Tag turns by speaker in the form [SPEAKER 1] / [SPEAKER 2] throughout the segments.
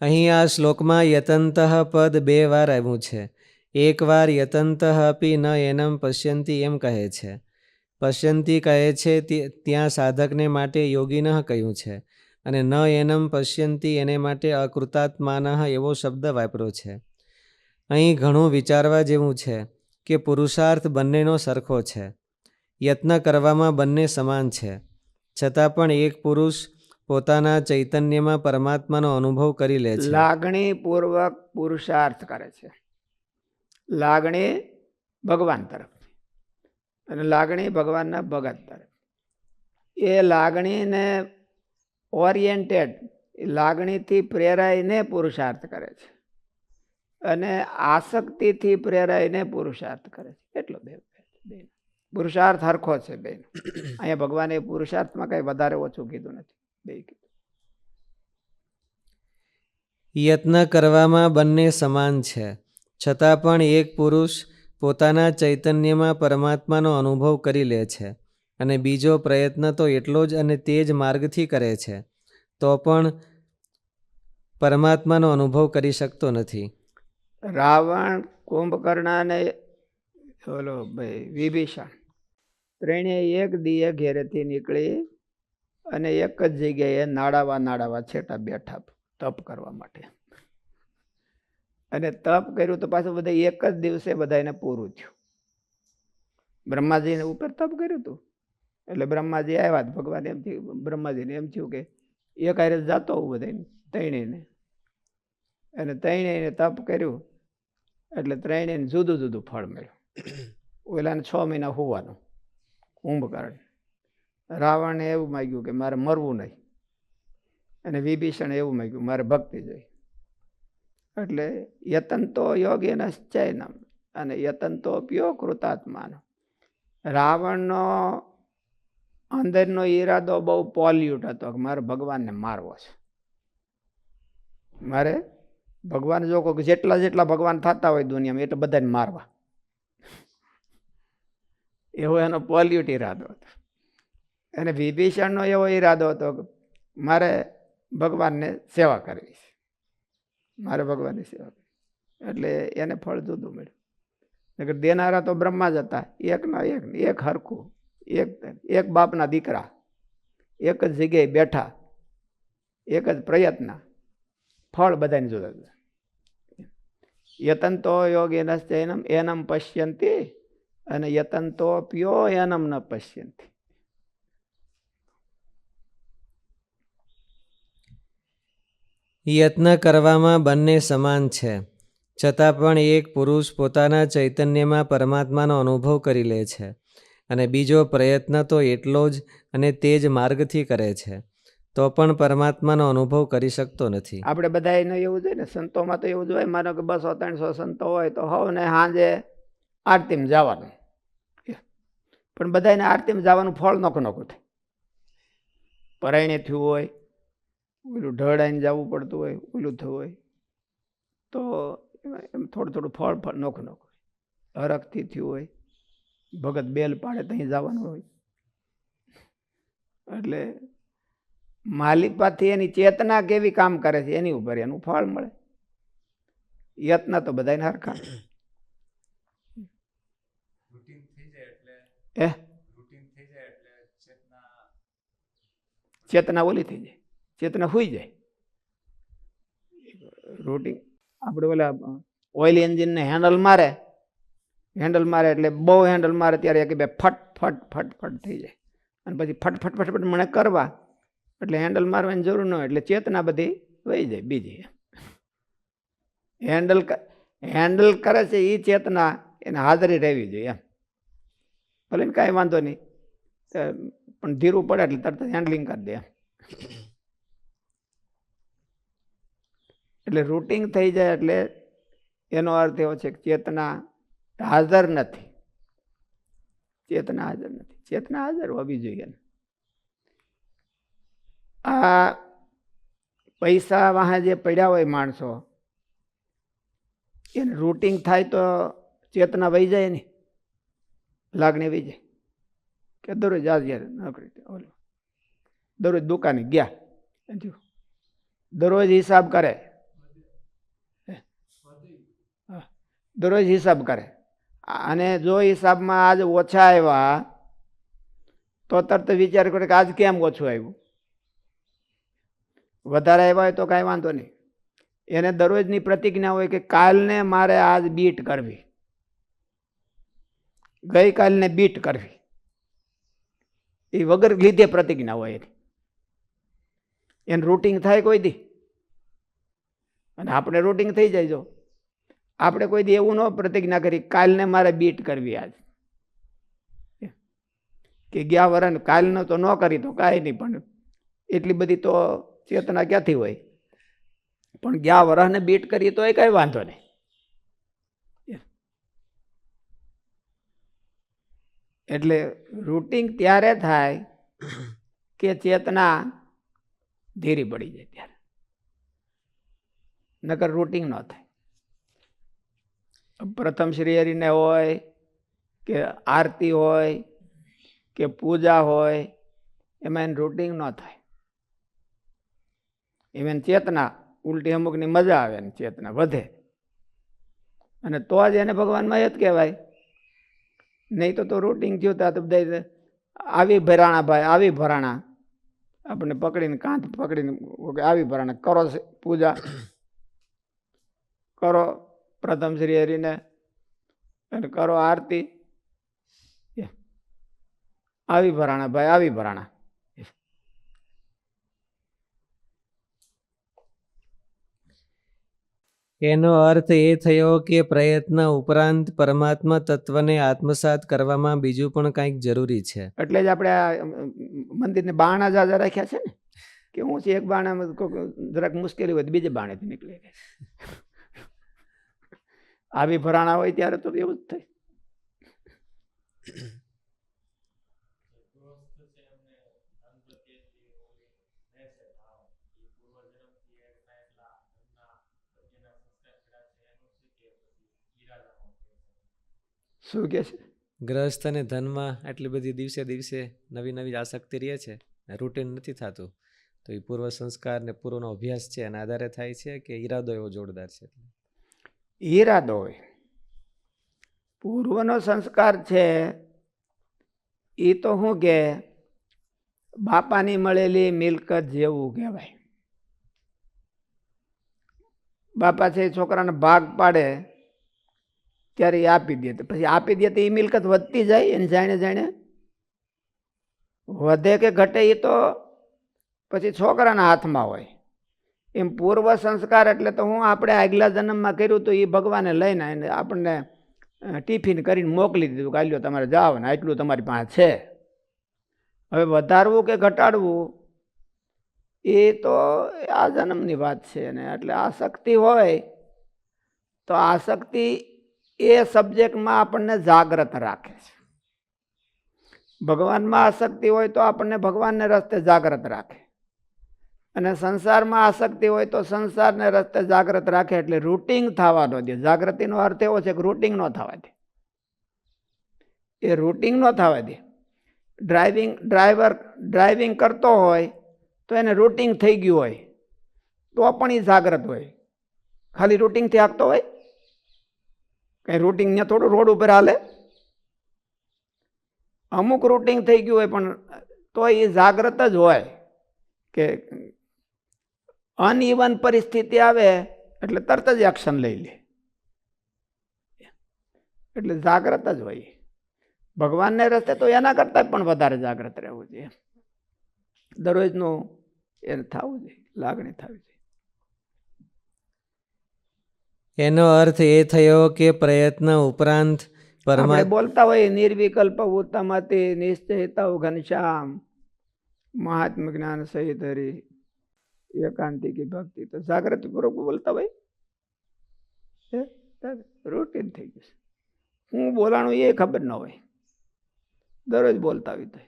[SPEAKER 1] અહીં આ શ્લોકમાં યતંતઃ પદ 2 વાર આવ્યું છે. એકવાર યતંતઃ અપી ન એનમ પશ્યંતી એમ કહે છે. પશ્યંતી કહે છે ત્યાં સાધકને માટે યોગિનઃ કહ્યું છે, અને ન એનમ પશ્યંતી એને માટે અકૃતાત્માનઃ એવો શબ્દ વાપર્યો છે. અહીં ઘણું વિચારવા જેવું છે કે પુરુષાર્થ બંનેનો સરખો છે. યત્ન કરવામાં બંને સમાન છે, છતાં પણ એક પુરુષ પોતાના ચૈતન્યમાં પરમાત્માનો અનુભવ કરી લે છે.
[SPEAKER 2] લાગણીપૂર્વક પુરુષાર્થ કરે છે. લાગણી ભગવાન તરફ અને લાગણી ભગવાનના ભગત તરફ. એ લાગણીને ઓરિએન્ટેડ, લાગણીથી પ્રેરાઈને પુરુષાર્થ કરે છે અને આસક્તિથી પ્રેરાઈને પુરુષાર્થ કરે છે. એટલો બે પુરુષાર્થ હરખો છે બે. અહીંયા ભગવાને પુરુષાર્થમાં કઈ વધારે ઓછું કીધું નથી, બે કીધું.
[SPEAKER 1] યત્ન કરવામાં બંને સમાન છે, છતાં પણ એક પુરુષ પોતાના ચૈતન્યમાં પરમાત્માનો અનુભવ કરી લે છે, અને બીજો પ્રયત્ન તો એટલો જ અને તે જ માર્ગથી કરે છે, તો પણ પરમાત્માનો અનુભવ કરી શકતો નથી.
[SPEAKER 2] રાવણ, કુંભકર્ણ અને ઓલો ભાઈ વિભીષણ ત્રણેય એક દીએ ઘેરેથી નીકળી અને એક જ જગ્યાએ નાડાવા છેટા બેઠા તપ કરવા માટે. અને તપ કર્યું તો પાછું બધા એક જ દિવસે બધાને પૂરું થયું. બ્રહ્માજીને ઉપર તપ કર્યું હતું એટલે બ્રહ્માજી આવ્યા. ભગવાન એમ થયું, બ્રહ્માજીને એમ થયું કે એક હારે જાતો હું બધાને ત્રણેયને, અને ત્રણેયને તપ કર્યું એટલે ત્રણેયને જુદું જુદું ફળ મળ્યું. ઓલાને 6 મહિના હોવાનું કુંભકર્ણ. રાવણે એવું માગ્યું કે મારે મરવું નહીં, અને વિભીષણ એવું માગ્યું મારે ભક્તિ જોઈ. એટલે યતંતો યોગિનશ્ચૈનમ અને યતંતો પ્યો કૃતાત્માનો. રાવણનો અંદરનો ઈરાદો બહુ પોલ્યુટ હતો કે મારે ભગવાનને મારવો છે. મારે ભગવાન જો કોઈ જેટલા ભગવાન થતા હોય દુનિયામાં એટલે બધાને મારવા, એવો એનો પોલ્યુટ ઈરાદો હતો. અને વિભીષણનો એવો ઈરાદો હતો કે મારે ભગવાનને સેવા કરવી છે, મારે ભગવાનની સેવા કરવી. એટલે એને ફળ જુદું મળ્યું. દેનારા તો બ્રહ્મા જ હતા, એકના એક હરખું, એક બાપના દીકરા, એક જ જગ્યાએ બેઠા, એક જ પ્રયત્ન, ફળ બધાને જુદા જુદા. યતંતો યોગિનશ્ચૈનમ એનમ પશ્યંતી અને યતંતો પ્યો એનમ ન પશ્યંતી.
[SPEAKER 1] યત્ન કરવામાં બંને સમાન છે, છતાં પણ એક પુરુષ પોતાના ચૈતન્યમાં પરમાત્માનો અનુભવ કરી લે છે, અને બીજો પ્રયત્ન તો એટલો જ અને તે જ માર્ગથી કરે છે, તો પણ પરમાત્માનો અનુભવ કરી શકતો નથી.
[SPEAKER 2] આપણે બધા એને એવું જોઈએ ને, સંતોમાં તો એવું જ હોય. માનો કે 200-300 સંતો હોય તો ને સાંજે આરતીમાં જવાનું, પણ બધાને આરતીમાં જવાનું ફળ નોખું થાય. પરાયણે થયું હોય, ઓલું ઢળાઈને જવું પડતું હોય, ઓલું થયું હોય તો એમ થોડું ફળ નોખું હોય. હરખથી થયું હોય, ભગત બેલ પાડે ત્યાં જવાનું હોય. એટલે માલિકપાથી એની ચેતના કેવી કામ કરે છે એની ઉપર એનું ફળ મળે. યત્ન તો બધાને હરખા. ચેતના ઓલી થઈ જાય, ચેતના હુઈ જાય. રૂટીન આપણે ઓલા ઓઇલ એન્જિનને હેન્ડલ મારે એટલે બહુ હેન્ડલ મારે ત્યારે કે બે ફટ ફટ ફટ ફટ થઈ જાય, અને પછી ફટ ફટ ફટ ફટ મને કરવા એટલે હેન્ડલ મારવાની જરૂર ન હોય. એટલે ચેતના બધી વહી જાય. બીજી હેન્ડલ કરે છે એ ચેતના એને હાજરી રહેવી જોઈએ એમ. ભલે ને કાંઈ વાંધો નહીં, પણ ધીરું પડે એટલે તરત હેન્ડલિંગ કરી દે એમ. એટલે રૂટિંગ થઈ જાય એટલે એનો અર્થ એવો છે કે ચેતના હાજર નથી. ચેતના હાજર નથી, ચેતના હાજર હોવી જોઈએ. આ પૈસા વાહે જે પડ્યા હોય માણસો, એને રૂટિંગ થાય તો ચેતના વહી જાય ને, લાગણી વહી જાય કે દરરોજ નોકરી, દરરોજ દુકાને ગયા, દરરોજ હિસાબ કરે દરરોજ હિસાબ કરે. અને જો હિસાબમાં આજ ઓછા આવ્યા તો તરત વિચાર કરે કે આજ કેમ ઓછું આવ્યું. વધારે આવ્યા હોય તો કાંઈ વાંધો નહીં. એને દરરોજની પ્રતિજ્ઞા હોય કે કાલને મારે આજ બીટ કરવી, ગઈકાલને બીટ કરવી. એ વગર લીધે પ્રતિજ્ઞા હોય એની. એને રૂટિંગ થાય કોઈ દી. અને આપણે રૂટિંગ થઈ જાય. જો આપણે કોઈ દી એવું ન પ્રતિજ્ઞા કરી કાલને મારે બીટ કરવી આજ, કે ગયા વરણ કાલનો તો ન કરી તો કાંઈ નહીં, પણ એટલી બધી તો ચેતના ક્યાંથી હોય. પણ ગયા વરસને બીટ કરી તો એ કઈ વાંધો નહીં. એટલે રૂટિંગ ત્યારે થાય કે ચેતના ધીરી પડી જાય ત્યારે, નકર રૂટિંગ ન થાય. પ્રથમ શ્રી હરિને હોય કે આરતી હોય કે પૂજા હોય એમાં એને રૂટિંગ ન થાય. એમાં ચેતના ઉલટી અમુકની મજા આવે ને ચેતના વધે, અને તો જ એને ભગવાનમાં એ જ કહેવાય. નહીં તો રૂટિંગ થયું તો બધા આવી ભરાણા ભાઈ આવી ભરાણા, આપણે પકડીને કાંત પકડીને આવી ભરાણા કરો પૂજા કરો પ્રથમ શ્રી હરિને અને કરો આરતી, આવી ભરાણા ભાઈ આવી ભરાણા.
[SPEAKER 1] એનો અર્થ એ થયો કે પ્રયત્ન ઉપરાંત પરમાત્મા તત્વને આત્મસાત કરવામાં બીજું પણ કંઈક જરૂરી છે.
[SPEAKER 2] એટલે જ આપણે આ મંદિરને બાણા જાજા રાખ્યા છે ને, કે હું છે એક બાણામાં જરાક મુશ્કેલી હોય બીજે બાણેથી નીકળે. આવી ભરાણા હોય ત્યારે તો એવું જ થાય. શું કે છે?
[SPEAKER 1] ગ્રસ્થ અને ધનમાં આટલી બધી દિવસે દિવસે નવી નવી આસક્તિ રહે છે, રૂટીન નથી થતું, તો એ પૂર્વ સંસ્કાર ને પૂર્વનો અભ્યાસ છે એના આધારે થાય છે કે ઈરાદો એવો જોરદાર છે?
[SPEAKER 2] ઈરાદો હોય. પૂર્વનો સંસ્કાર છે એ તો શું કે બાપાની મળેલી મિલકત જેવું કહેવાય. બાપા છે છોકરાને ભાગ પાડે ત્યારે એ આપી દે, પછી આપી દે તો એ મિલકત વધતી જાય. એને જાણે જાણે વધે કે ઘટે એ તો પછી છોકરાના હાથમાં હોય. એમ પૂર્વ સંસ્કાર એટલે તો હું આપણે આગલા જન્મમાં કર્યું તો એ ભગવાને લઈને આપણને ટિફિન કરીને મોકલી દીધું કે આલ્યો તમારે જાઓ ને આટલું તમારી પાસે છે. હવે વધારવું કે ઘટાડવું એ તો આ જન્મની વાત છે ને. એટલે આસક્તિ હોય તો આસક્તિ એ સબ્જેક્ટમાં આપણને જાગ્રત રાખે છે. ભગવાનમાં આસક્તિ હોય તો આપણને ભગવાનને રસ્તે જાગ્રત રાખે, અને સંસારમાં આસક્તિ હોય તો સંસારને રસ્તે જાગ્રત રાખે. એટલે રૂટિંગ થવા ન દે. જાગૃતિનો અર્થ એવો છે કે રૂટિંગ ન થવા દે. એ રૂટિંગ ન થવા દે. ડ્રાઇવિંગ કરતો હોય તો એને રૂટિંગ થઈ ગયું હોય તો પણ એ જાગ્રત હોય. ખાલી રૂટિંગથી હાંકતો હોય, કઈ રૂટિંગ ને થોડું રોડ ઉપર હાલે. અમુક રૂટિંગ થઈ ગયું હોય પણ તો એ જાગ્રત જ હોય કે અનઇવન પરિસ્થિતિ આવે એટલે તરત જ એક્શન લઈ લે. એટલે જાગ્રત જ હોય. ભગવાનને રસ્તે તો એના કરતાં પણ વધારે જાગ્રત રહેવું જોઈએ. દરરોજનું એને થવું જોઈએ, લાગણી થવી જોઈએ.
[SPEAKER 1] એનો અર્થ એ થયો કે પ્રયત્ન ઉપરાંત
[SPEAKER 2] આપણે બોલતા હોય નિર્વિકલ્પ ઉત્તમતિ નિશ્ચયતા ઘનશ્યામ મહાત્મ જ્ઞાન સહિત હરી એકાંતિકી ભક્તિ, તો જાગૃતિ પૂર્વક બોલતા હોય. રૂટીન થઈ ગયું. હું બોલાણું એ ખબર ન હોય, દરરોજ બોલતા હોય તો.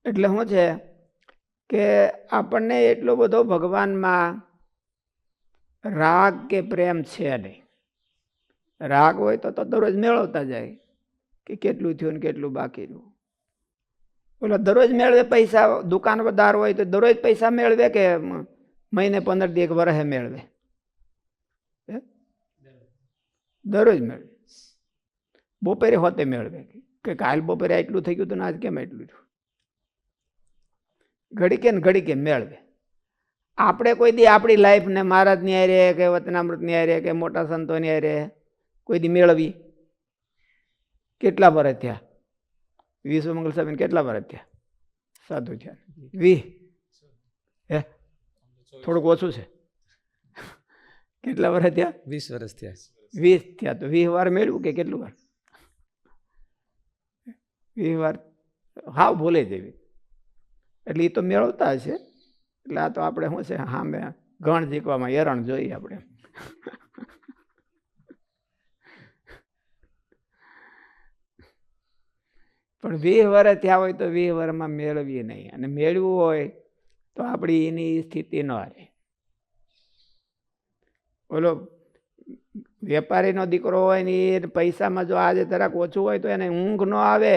[SPEAKER 2] એટલે શું છે કે આપણને એટલો બધો ભગવાનમાં રાગ કે પ્રેમ છે નહીં. રાગ હોય તો દરરોજ મેળવતા જાય કે કેટલું થયું ને કેટલું બાકી રહ્યું. ઓલા દરરોજ મેળવે પૈસા, દુકાનદાર હોય તો દરરોજ પૈસા મેળવે કે મહિને 15 દી એક વર્ષે મેળવે? દરરોજ મેળવે. બપોરે હોતે મેળવે કે કાલ બપોરે આટલું થઈ ગયું તો આજ કેમ એટલું થયું. ઘડીકે ને ઘડીકે મેળવે. આપણે કોઈ દી આપણી લાઈફને મહારાજની હારે કે વચનામૃતની હારે કે મોટા સંતોની હારે કોઈ દી મેળવી? કેટલા વર્ષ થયા? વિશ્વમંગલ સ્વામી કેટલા વર્ષ થયા સાધુ થયા? 20. હે થોડુંક ઓછું છે. કેટલા વર્ષ થયા?
[SPEAKER 1] 20 વર્ષ થયા.
[SPEAKER 2] 20 થયા તો 20 વાર મેળવું કે કેટલું વાર? 20 વાર હાવ ભૂલે જેવી. એટલે એ તો મેળવતા હશે. એટલે આ તો આપણે શું છે સામે ગણ જીકવામાં હેરણ જોઈએ આપણે. પણ 20 વર્ષ થયા હોય તો 20 વર્ષમાં મેળવીએ નહીં. અને મેળવું હોય તો આપણી એની સ્થિતિ ન રહે. બોલો વેપારીનો દીકરો હોય ને એ પૈસામાં જો આજે જરાક ઓછું હોય તો એને ઊંઘ ન આવે.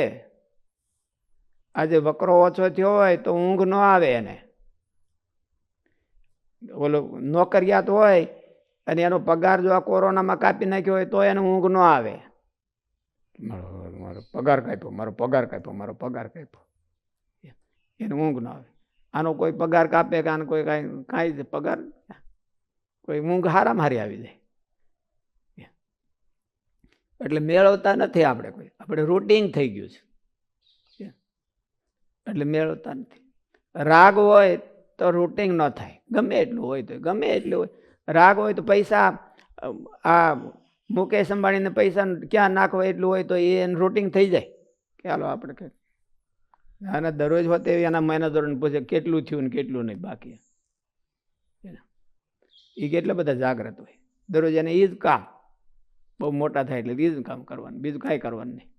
[SPEAKER 2] આજે વકરો ઓછો થયો હોય તો ઊંઘ ન આવે એને. ઓલો નોકરિયાત હોય અને એનો પગાર જો આ કોરોનામાં કાપી નાખ્યો હોય તો એને ઊંઘ ન આવે. મારો પગાર કાપ્યો, મારો પગાર કાપ્યો, મારો પગાર કાપ્યો. એને ઊંઘ ન આવે. આનો કોઈ પગાર કાપે કે આનો કોઈ કાંઈ પગાર કોઈ ઊંઘ હારામ હારી આવી જાય. એટલે મેળવતા નથી આપણે કોઈ. આપણે રૂટીન થઈ ગયું છે એટલે મેળવતા નથી. રાગ હોય તો રૂટીન ન થાય. ગમે એટલું હોય તો ગમે એટલું હોય. રાગ હોય તો પૈસા આ મુકેશ અંબાણીને પૈસા ક્યાં નાખવા એટલું હોય તો એને રૂટીન થઈ જાય કે હાલો આપણે કે આના દરરોજ હોતે એના મેનેજરને પૂછે કેટલું થયું ને કેટલું નહીં બાકી. એ કેટલા બધા જાગ્રત હોય. દરરોજ એને એ જ કામ. બહુ મોટા થાય એટલે એ જ કામ કરવાનું, બીજું કાંઈ કરવાનું નહીં.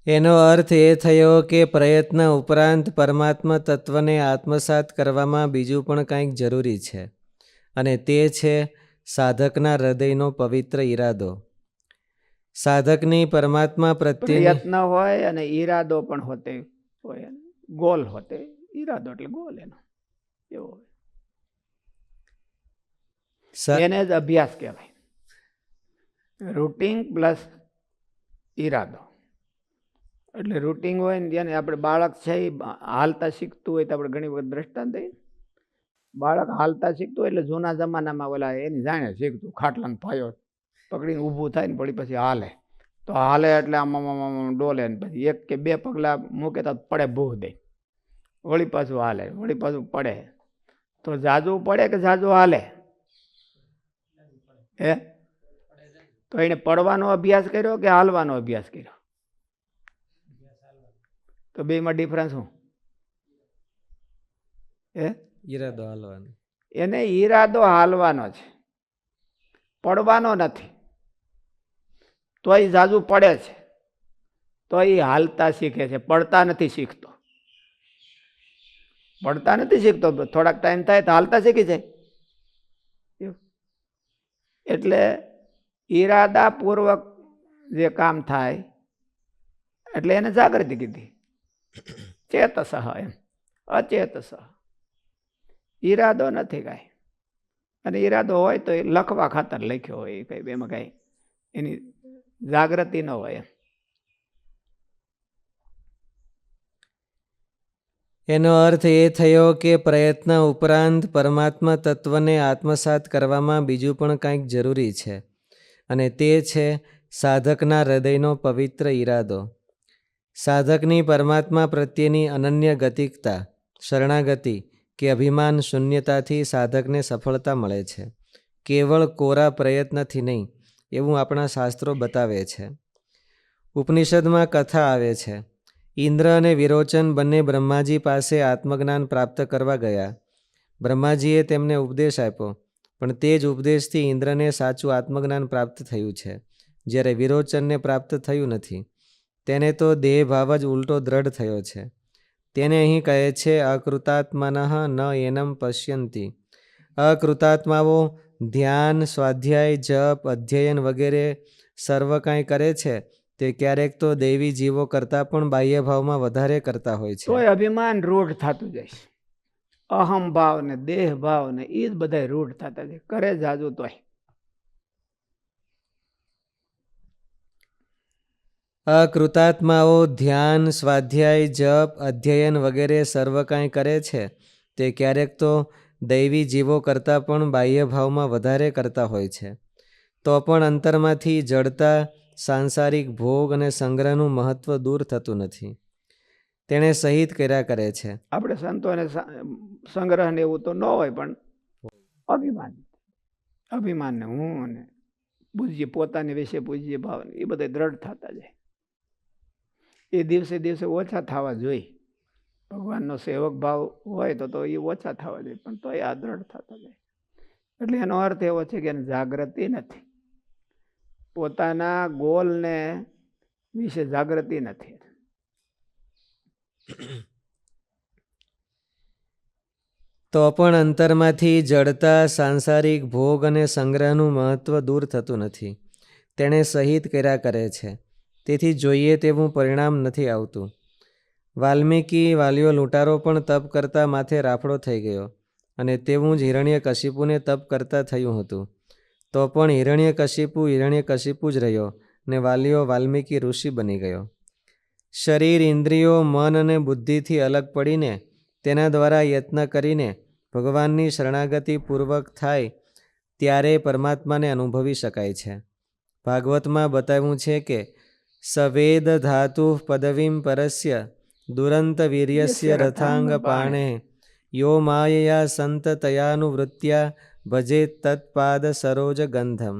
[SPEAKER 1] એનો અર્થ એ થયો કે પ્રયત્ન ઉપરાંત પરમાત્મા તત્વને આત્મસાત કરવામાં બીજું પણ કંઈક જરૂરી છે, અને તે છે સાધકના હૃદયનો પવિત્ર ઈરાદો. સાધકની પરમાત્મા પ્રત્યે
[SPEAKER 2] પ્રયત્ન હોય અને ઈરાદો પણ હોતે હોય. ગોલ હોતે, ઈરાદો એટલે ગોલ એનો એવો હોય. એને જ અભ્યાસ કહેવાય. રૂટીન પ્લસ ઈરાદો. એટલે રૂટીન હોય ને જેને આપણે બાળક છે એ હાલતા શીખતું હોય તો આપણે ઘણી વખત દ્રષ્ટાંત દઈએ. બાળક હાલતા શીખતું હોય એટલે જૂના જમાનામાં ઓલા એની જાણે શીખતું ખાટલાનો પાયો પકડીને ઊભું થાય ને પડી પછી હાલે. તો હાલે એટલે આમ ડોલે ને પછી 1 કે 2 પગલાં મૂકે તો પડે ભૂ દે. વળી પાછું હાલે, વળી પાછું પડે. તો જાજુ પડે કે જાજુ હાલે? હે? તો એને પડવાનો અભ્યાસ કર્યો કે હાલવાનો અભ્યાસ કર્યો? તો બેમાં ડિફરન્સ શું? હે?
[SPEAKER 1] ઈરાદો હાલવાનો.
[SPEAKER 2] એને ઈરાદો હાલવાનો છે, પડવાનો નથી. તો એ જાજુ પડે છે તો એ હાલતા શીખે છે, પડતા નથી શીખતો. પડતા નથી શીખતો. થોડાક ટાઈમ થાય તો હાલતા શીખી જાય. એટલે ઈરાદાપૂર્વક જે કામ થાય એટલે એને જાગૃતિ કીધી. ચેતસ એમ, અચેતસ. ઈરાદો નથી કાંઈ. અને ઈરાદો હોય તો એ લખવા ખાતર લખ્યો હોય, કઈ એમાં કાંઈ એની જાગૃતિ ન હોય.
[SPEAKER 1] એનો અર્થ એ થયો કે પ્રયત્ન ઉપરાંત પરમાત્મા તત્વને આત્મસાત કરવામાં બીજું પણ કંઈક જરૂરી છે, અને તે છે સાધકના હૃદયનો પવિત્ર ઈરાદો. સાધકની પરમાત્મા પ્રત્યેની અનન્ય ગતિકતા, શરણાગતિ કે અભિમાન શૂન્યતાથી સાધકને સફળતા મળે છે, કેવળ કોરા પ્રયત્નથી નહીં, એવું આપણા શાસ્ત્રો બતાવે છે. ઉપનિષદમાં કથા આવે છે, ઇન્દ્ર અને વિરોચન બંને બ્રહ્માજી પાસે આત્મજ્ઞાન પ્રાપ્ત કરવા ગયા. બ્રહ્માજીએ તેમને ઉપદેશ આપ્યો, પણ તે જ ઉપદેશથી ઇન્દ્રને સાચું આત્મજ્ઞાન પ્રાપ્ત થયું છે, જ્યારે વિરોચનને પ્રાપ્ત થયું નથી. તેને તો દેહ ભાવ જ ઉલટો દ્રઢ થયો છે. તેને અહીં કહે છે અકૃતાત્માનઃ ન એનમ પશ્યંતી. અકૃતાત્માઓ ધ્યાન, સ્વાધ્યાય, જપ, અધ્યયન વગેરે સર્વ કાંઈ કરે છે તે ક્યારેક તો દૈવી જીવો કરતાં પણ બાહ્ય ભાવમાં વધારે કરતા હોય છે.
[SPEAKER 2] તોય અભિમાન રૂઢ થતું જાય. અહમ ભાવ ને દેહ ભાવ ને એ જ બધા રૂઢ થતા છે, કરે જાજુ તોય.
[SPEAKER 1] અકૃતાત્માઓ ધ્યાન, સ્વાધ્યાય, જપ, અધ્યયન વગેરે સર્વ કાંઈ કરે છે તે ક્યારેક તો દૈવી જીવો કરતાં પણ બાહ્ય ભાવમાં વધારે કરતા હોય છે. તો પણ અંતરમાંથી જડતા, સાંસારિક ભોગ અને સંગ્રહનું મહત્વ દૂર થતું નથી. તેણે સહિત કર્યા કરે છે.
[SPEAKER 2] આપણે સંતોને સંગ્રહ ને એવું તો ન હોય, પણ અભિમાન ને હું અને પૂજ્ય પોતાની વિશે પૂજ્ય ભાવ એ બધા દ્રઢ થતા જાય. એ દિવસે દિવસે ઓછા થવા જોઈએ. ભગવાનનો સેવક ભાવ હોય તો એ ઓછા થવા જોઈએ, પણ તો એ આ દ્રઢ થતા જાય. એટલે એનો અર્થ એવો છે કે જાગૃતિ નથી, પોતાના ગોલને વિશે જાગૃતિ નથી.
[SPEAKER 1] તો પણ અંતરમાંથી જડતા, સાંસારિક ભોગ અને સંગ્રહનું મહત્વ દૂર થતું નથી. તેણે સહિત કર્યા કરે છે, તેથી જોઈએ તેવું પરિણામ નથી આવતું. વાલ્મીકી વાલીઓ લૂંટારો પણ તપ કરતા માથે રાફડો થઈ ગયો, અને તેવું જ હિરણ્યકશિપુને તપ કરતા થયું હતું. તો પણ હિરણ્યકશિપુ જ રહ્યો, ને વાલીઓ વાલ્મીકી ઋષિ બની ગયો. શરીર, ઇન્દ્રિયો, મન અને બુદ્ધિથી અલગ પડીને તેના દ્વારા યત્ન કરીને ભગવાનની શરણાગતિ પૂર્વક થાય ત્યારે પરમાત્માને અનુભવી શકાય છે. ભાગવતમાં બતાવ્યું છે કે સવેદ ધાતુ પદવીમ પરસ્ય દુરંત વીર્યસ્ય રથાંગ પાણે યો માયયા સંત તયાનુવૃત્યા ભજે તત્પાદ સરોજ ગંધમ.